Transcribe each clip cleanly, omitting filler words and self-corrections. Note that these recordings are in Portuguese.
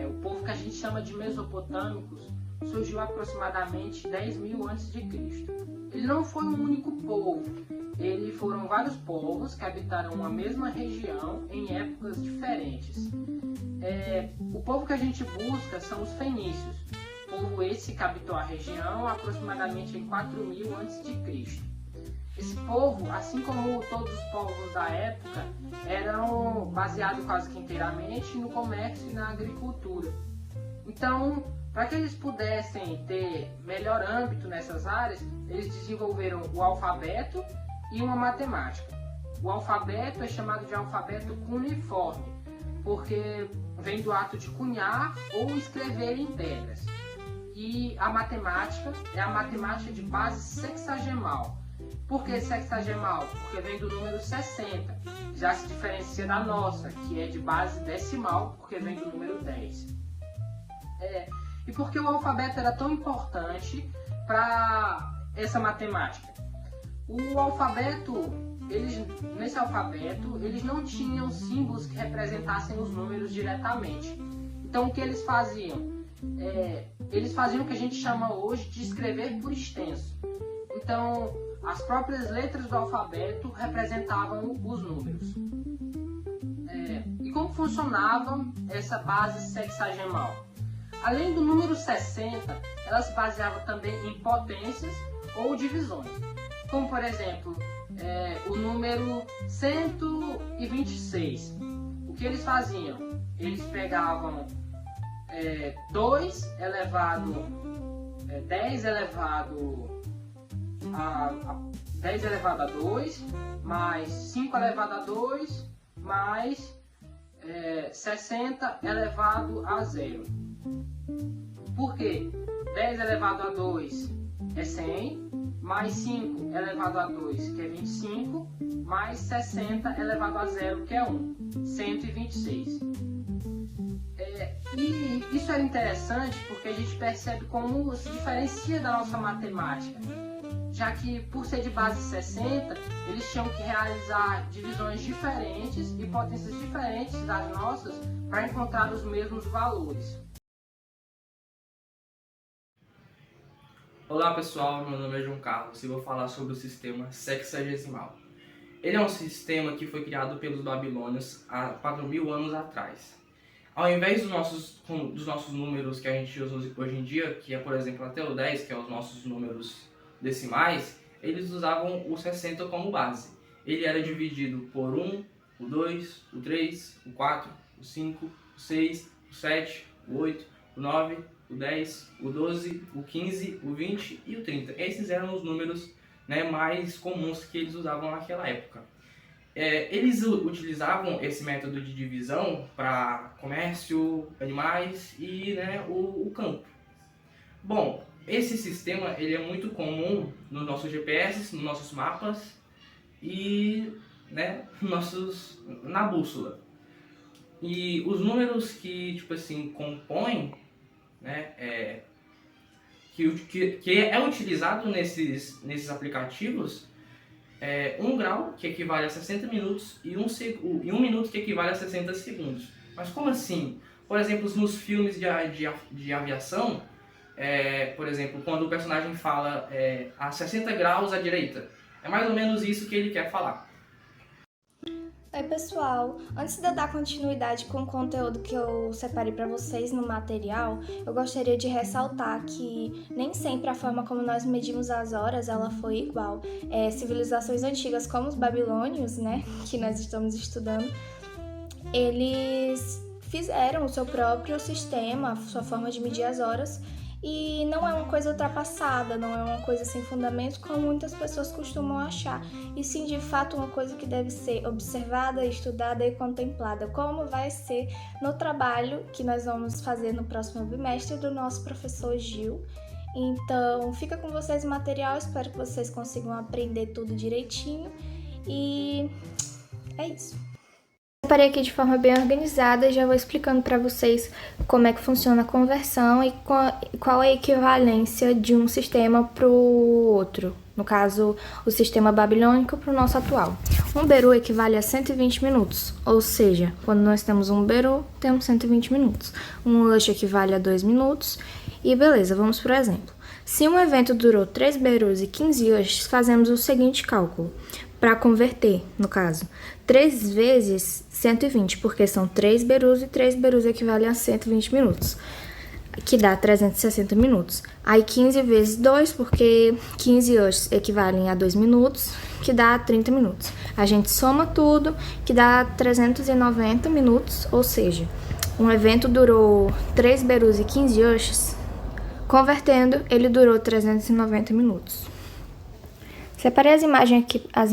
o povo que a gente chama de mesopotâmicos, surgiu aproximadamente 10.000 a.C. Ele não foi um único povo, foram vários povos que habitaram uma mesma região em épocas diferentes. O povo que a gente busca são os fenícios, povo esse que habitou a região aproximadamente em 4.000 a.C. Esse povo, assim como todos os povos da época, eram baseados quase que inteiramente no comércio e na agricultura. Então, para que eles pudessem ter melhor âmbito nessas áreas, eles desenvolveram o alfabeto e uma matemática. O alfabeto é chamado de alfabeto cuneiforme, porque vem do ato de cunhar ou escrever em pedras. E a matemática é a matemática de base sexagemal. Por que sexagemal? Porque vem do número 60, já se diferencia da nossa, que é de base decimal, porque vem do número 10. E por que o alfabeto era tão importante para essa matemática? O alfabeto, nesse alfabeto, eles não tinham símbolos que representassem os números diretamente. Então o que eles faziam? Eles faziam o que a gente chama hoje de escrever por extenso. Então, as próprias letras do alfabeto representavam os números. E como funcionava essa base sexagemal? Além do número 60, ela se baseava também em potências ou divisões. Como, por exemplo, o número 126. O que eles faziam? Eles pegavam 2 elevado 10 elevado a 10 elevado a 2, mais 5 elevado a 2, mais 60 elevado a 0. Por quê? 10 elevado a 2 é 100, mais 5 elevado a 2, que é 25, mais 60 elevado a 0, que é 1, 126. E isso é interessante porque a gente percebe como se diferencia da nossa matemática, já que por ser de base 60, eles tinham que realizar divisões diferentes e potências diferentes das nossas para encontrar os mesmos valores. Olá pessoal, meu nome é João Carlos e vou falar sobre o sistema sexagesimal. Ele é um sistema que foi criado pelos babilônios há 4.000 anos atrás. Ao invés dos nossos números que a gente usa hoje em dia, que é, por exemplo, até o 10, que é os nossos números decimais, eles usavam o 60 como base. Ele era dividido por 1, o 2, o 3, o 4, o 5, o 6, o 7, o 8, o 9, o 10, o 12, o 15, o 20 e o 30. Esses eram os números, mais comuns que eles usavam naquela época. Eles utilizavam esse método de divisão para comércio, animais e o campo. Bom, esse sistema ele é muito comum nos nossos GPS, nos nossos mapas e na bússola. E os números que compõem, que é utilizado nesses aplicativos, 1 grau, que equivale a 60 minutos, e 1 minuto, que equivale a 60 segundos. Mas como assim? Por exemplo, nos filmes de aviação, por exemplo, quando o personagem fala a 60 graus à direita, é mais ou menos isso que ele quer falar. Oi pessoal, antes de eu dar continuidade com o conteúdo que eu separei para vocês no material, eu gostaria de ressaltar que nem sempre a forma como nós medimos as horas ela foi igual. Civilizações antigas como os babilônios, que nós estamos estudando, eles fizeram o seu próprio sistema, a sua forma de medir as horas, e não é uma coisa ultrapassada, não é uma coisa sem fundamento como muitas pessoas costumam achar, e sim de fato uma coisa que deve ser observada, estudada e contemplada, como vai ser no trabalho que nós vamos fazer no próximo bimestre do nosso professor Gil. Então fica com vocês o material, espero que vocês consigam aprender tudo direitinho e é isso. Separei aqui de forma bem organizada e já vou explicando para vocês como é que funciona a conversão e qual é a equivalência de um sistema para o outro. No caso, o sistema babilônico para o nosso atual. Um Beru equivale a 120 minutos, ou seja, quando nós temos um Beru, temos 120 minutos. Um Ush equivale a 2 minutos, e beleza, vamos por exemplo. Se um evento durou 3 Berus e 15 Ushs, fazemos o seguinte cálculo, para converter, no caso, 3 vezes 120, porque são 3 Berus e 3 Berus equivalem a 120 minutos, que dá 360 minutos. Aí 15 vezes 2, porque 15 Ushs equivalem a 2 minutos, que dá 30 minutos. A gente soma tudo, que dá 390 minutos, ou seja, um evento durou 3 Berus e 15 Ushs, convertendo, ele durou 390 minutos. Separei as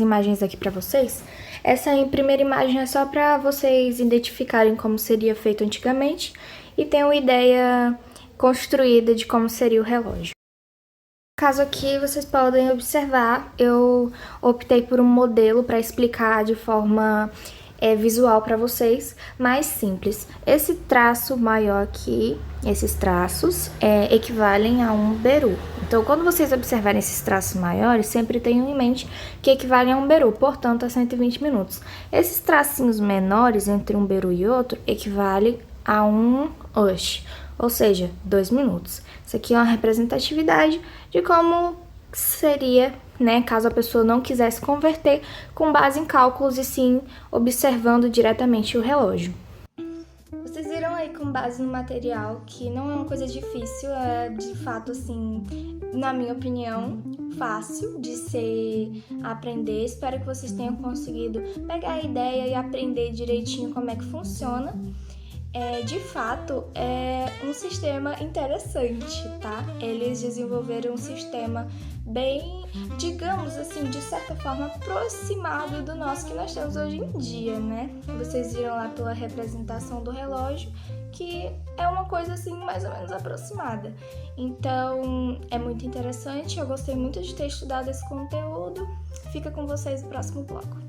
imagens aqui para vocês. Essa primeira imagem é só para vocês identificarem como seria feito antigamente e ter uma ideia construída de como seria o relógio. No caso aqui, vocês podem observar, eu optei por um modelo para explicar de forma visual para vocês, mais simples. Esse traço maior aqui, esses traços, equivalem a um Beru. Então, quando vocês observarem esses traços maiores, sempre tenham em mente que equivalem a um Beru, portanto, a 120 minutos. Esses tracinhos menores entre um Beru e outro equivalem a um Ush, ou seja, 2 minutos. Isso aqui é uma representatividade de como seria, caso a pessoa não quisesse converter com base em cálculos e sim observando diretamente o relógio. Vocês viram aí com base no material que não é uma coisa difícil, é de fato, assim, na minha opinião, fácil de se aprender. Espero que vocês tenham conseguido pegar a ideia e aprender direitinho como é que funciona. De fato, é um sistema interessante, tá? Eles desenvolveram um sistema bem, digamos assim, de certa forma aproximado do nosso que nós temos hoje em dia, né? Vocês viram lá pela representação do relógio que é uma coisa assim mais ou menos aproximada. Então, é muito interessante, eu gostei muito de ter estudado esse conteúdo. Fica com vocês no próximo bloco.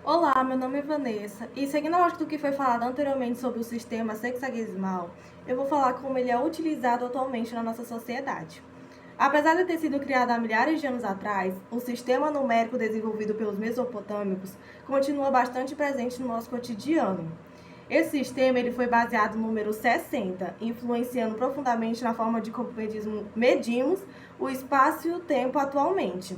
Olá, meu nome é Vanessa e seguindo a lógica do que foi falado anteriormente sobre o sistema sexagesimal, eu vou falar como ele é utilizado atualmente na nossa sociedade. Apesar de ter sido criado há milhares de anos atrás, o sistema numérico desenvolvido pelos mesopotâmicos continua bastante presente no nosso cotidiano. Esse sistema ele foi baseado no número 60, influenciando profundamente na forma de como medimos o espaço e o tempo atualmente.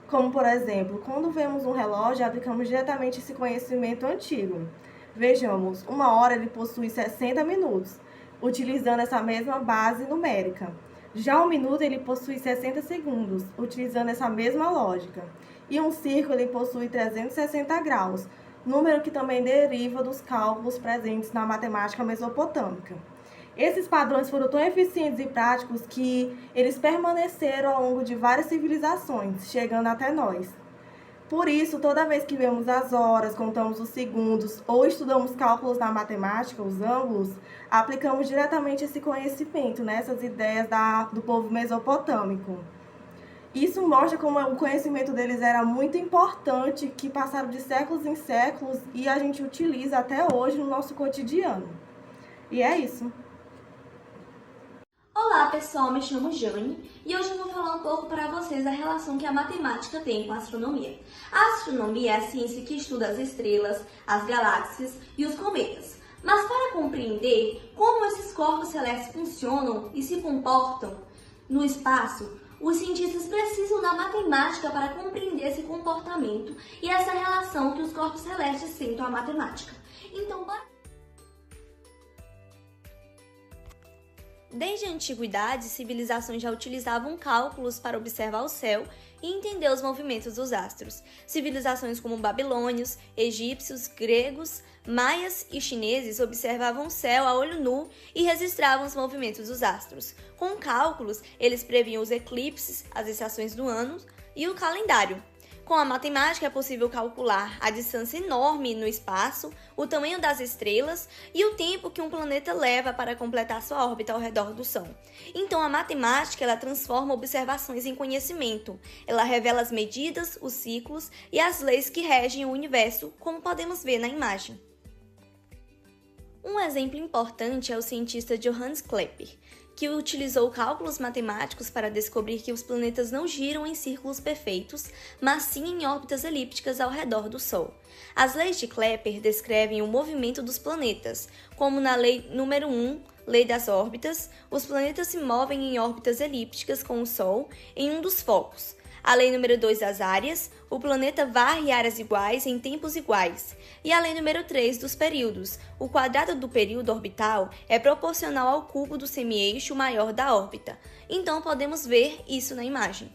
Como, por exemplo, quando vemos um relógio, aplicamos diretamente esse conhecimento antigo. Vejamos, 1 hora ele possui 60 minutos, utilizando essa mesma base numérica. Já 1 minuto ele possui 60 segundos, utilizando essa mesma lógica. E um círculo ele possui 360 graus, número que também deriva dos cálculos presentes na matemática mesopotâmica. Esses padrões foram tão eficientes e práticos que eles permaneceram ao longo de várias civilizações, chegando até nós. Por isso, toda vez que vemos as horas, contamos os segundos ou estudamos cálculos na matemática, os ângulos, aplicamos diretamente esse conhecimento, essas ideias do povo mesopotâmico. Isso mostra como o conhecimento deles era muito importante, que passaram de séculos em séculos e a gente utiliza até hoje no nosso cotidiano. E é isso. Olá pessoal, me chamo Jane e hoje eu vou falar um pouco para vocês da relação que a matemática tem com a astronomia. A astronomia é a ciência que estuda as estrelas, as galáxias e os cometas. Mas para compreender como esses corpos celestes funcionam e se comportam no espaço, os cientistas precisam da matemática para compreender esse comportamento e essa relação que os corpos celestes têm com a matemática. Então, desde a antiguidade, civilizações já utilizavam cálculos para observar o céu e entender os movimentos dos astros. Civilizações como babilônios, egípcios, gregos, maias e chineses observavam o céu a olho nu e registravam os movimentos dos astros. Com cálculos, eles previam os eclipses, as estações do ano e o calendário. Com a matemática é possível calcular a distância enorme no espaço, o tamanho das estrelas e o tempo que um planeta leva para completar sua órbita ao redor do Sol. Então a matemática ela transforma observações em conhecimento. Ela revela as medidas, os ciclos e as leis que regem o universo, como podemos ver na imagem. Um exemplo importante é o cientista Johannes Kepler. que utilizou cálculos matemáticos para descobrir que os planetas não giram em círculos perfeitos, mas sim em órbitas elípticas ao redor do Sol. As leis de Kepler descrevem o movimento dos planetas, como na lei número 1, lei das órbitas, os planetas se movem em órbitas elípticas com o Sol em um dos focos. A lei número 2 das áreas, o planeta varre áreas iguais em tempos iguais. E a lei número 3 dos períodos, o quadrado do período orbital é proporcional ao cubo do semi-eixo maior da órbita. Então podemos ver isso na imagem.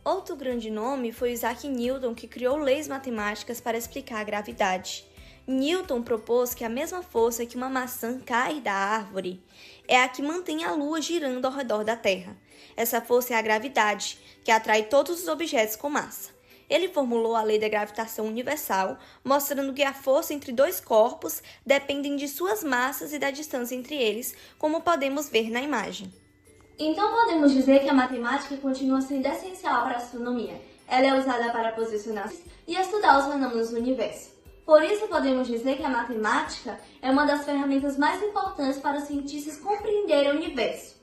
Outro grande nome foi Isaac Newton, que criou leis matemáticas para explicar a gravidade. Newton propôs que a mesma força que uma maçã cai da árvore é a que mantém a Lua girando ao redor da Terra. Essa força é a gravidade, que atrai todos os objetos com massa. Ele formulou a lei da gravitação universal, mostrando que a força entre dois corpos dependem de suas massas e da distância entre eles, como podemos ver na imagem. Então podemos dizer que a matemática continua sendo essencial para a astronomia. Ela é usada para posicionar e estudar os fenômenos do universo. Por isso podemos dizer que a matemática é uma das ferramentas mais importantes para os cientistas compreenderem o universo.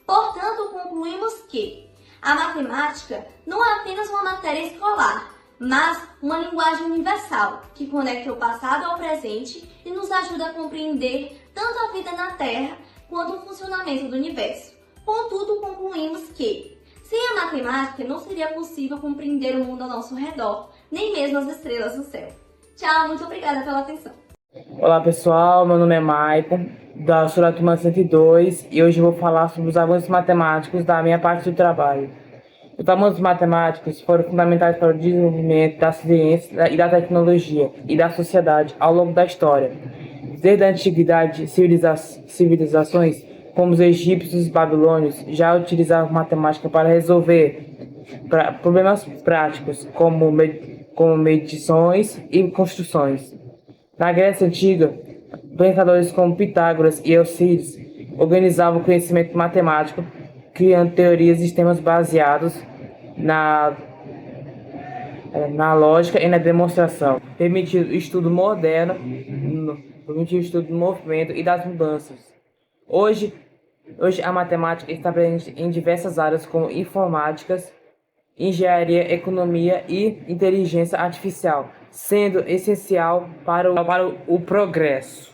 Portanto, concluímos que a matemática não é apenas uma matéria escolar, mas uma linguagem universal que conecta o passado ao presente e nos ajuda a compreender tanto a vida na Terra quanto o funcionamento do universo. Contudo, concluímos que, sem a matemática, não seria possível compreender o mundo ao nosso redor, nem mesmo as estrelas do céu. Tchau, muito obrigada pela atenção. Olá pessoal, meu nome é Maicon, da turma 102, e hoje eu vou falar sobre os avanços matemáticos da minha parte do trabalho. Os avanços matemáticos foram fundamentais para o desenvolvimento da ciência e da tecnologia e da sociedade ao longo da história. Desde a antiguidade, civilizações como os egípcios e os babilônios já utilizavam matemática para resolver problemas práticos como medições e construções. Na Grécia Antiga, pensadores como Pitágoras e Euclides organizavam o conhecimento matemático, criando teorias e sistemas baseados na lógica e na demonstração, permitindo o estudo moderno, permitindo o estudo do movimento e das mudanças. Hoje a matemática está presente em diversas áreas como informática, engenharia, economia e inteligência artificial, sendo essencial para o progresso.